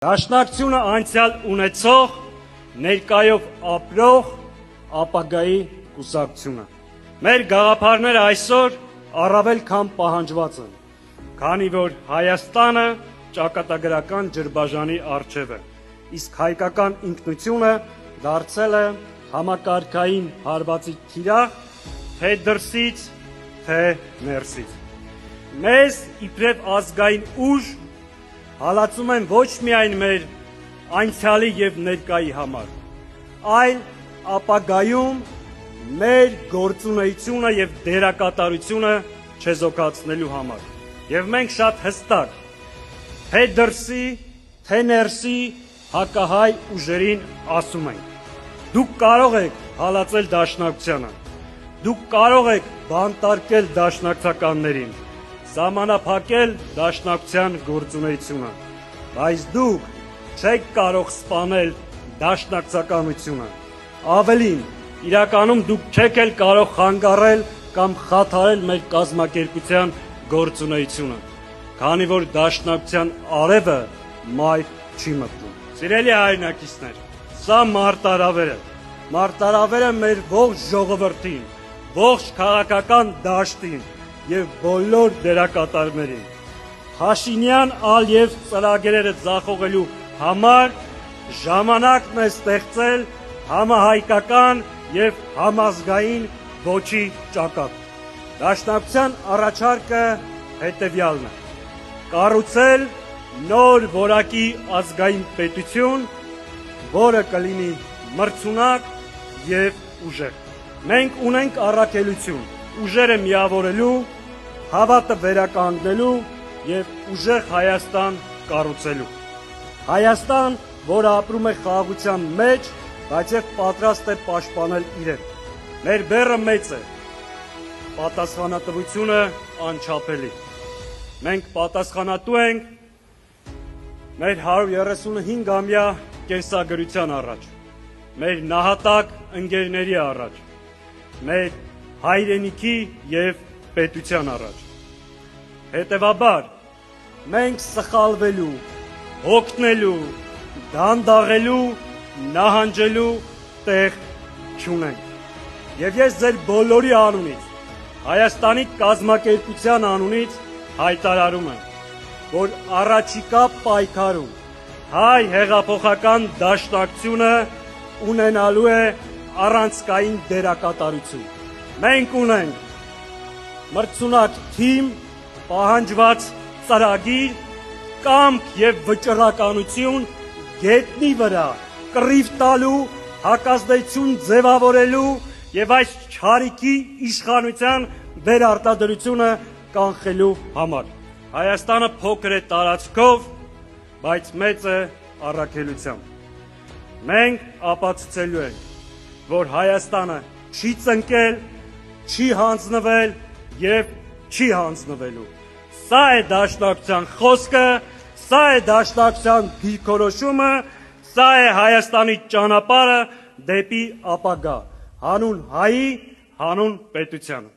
Դաշնակցությունը անցյալ ունեցող, ներկայով ապրող, ապագայի կուսակցությունը։ Մեր գաղափարները այսօր առավել քան պահանջված են, քանի որ Հայաստանը ճակատագրական ջրբաժանի առջև է, իսկ հայկական ինքնությունը դարձել է համակարգային հարվածի թիրախ, թե դրսից, թե ներսից։ Մեզ իբրև ազգային ուժ հալածում են ոչ միայն մեր անցյալի և ներկայի համար, այլ ապագայում մեր գործունեությունը և դերակատարությունը չեզոքացնելու համար։ Եվ մենք շատ հստակ, թե դրսի, թե ներսի հակահայ ուժերին ասում ենք. դուք կարող եք հալածել դաշնակցությանը, դուք կարող եք բանտարկել դաշնակցականներին, սահմանափակել դաշնակցության գործունեությունը, բայց դուք չեք կարող սպանել դաշնակցականությունը։ Ավելին, իրականում դուք չեք էլ կարող խանգարել կամ խաթարել մեր կազմակերպության գործունեությունը, քանի որ դաշնակցության արևը մայր չի մտնում։ Սիրելի հայրենակիցներ, սա մարտահրավեր է։ Մարտահրավեր է մեր ողջ ժողովրդին, ողջ քաղաքական դաշտին և բոլոր դերակատարներին։ Փաշինյան Ալիև ծրագրերը ձախողելու համար ժամանակն է ստեղծել համահայկական և համազգային ոճի ճակատ։ Դաշնակցության առաջարկը հետևյալն է. կառուցել նոր որակի ազգային պետություն, որը կլինի մրցունակ և ուժեղ։ Մենք ունենք առաքելություն ուժերը միավորելու, հավատը վերականգնելու և ուժեղ Հայաստան կառուցելու։ Հայաստան, որը ապրում է խաղաղության մեջ, բայց և պատրաստ է պաշտպանել իրեն։ Մեր բեռը մեծ է, պատասխանատվությունը անչափելի։ Մենք պատասխանատու ենք մեր 135-ամյա կենսագրության առաջ, մեր նահատակ ընկերների առաջ, մեր հայրենիքի և պետության առաջ։ Հետևաբար, մենք սխալվելու, հոգնելու, դանդաղելու, նահանջելու տեղ չունենք։ Եվ ես ձեր բոլորի անունից, Հայաստանի կազմակերպության անունից հայտարարում եմ, որ առաջիկա պայքարում հայ հեղափոխական դաշնակցությունը ունենալու է առանցքային դերակատարություն։ Մենք ունենք մրցունակ թիմ, պահանջված ծրագիր, կամք և վճռականություն գետնի վրա կռիվ տալու, հակազդեցություն ձևավորելու և այս չարիքի իշխանության վերարտադրությունը կանխելու համար։ Հայաստանը փոքր է տարածքով, բայց մեծ է առաքելությամբ։ Մենք ապացուցելու ենք, որ Հայաստանը չի ծնկել, չի հանձնվել և չի հանձնվելու։ Սա է դաշնակցության խոսքը, սա է դաշնակցության դիրքորոշումը, սա է Հայաստանի ճանապարհը դեպի ապագա, հանուն հայի, հանուն պետության։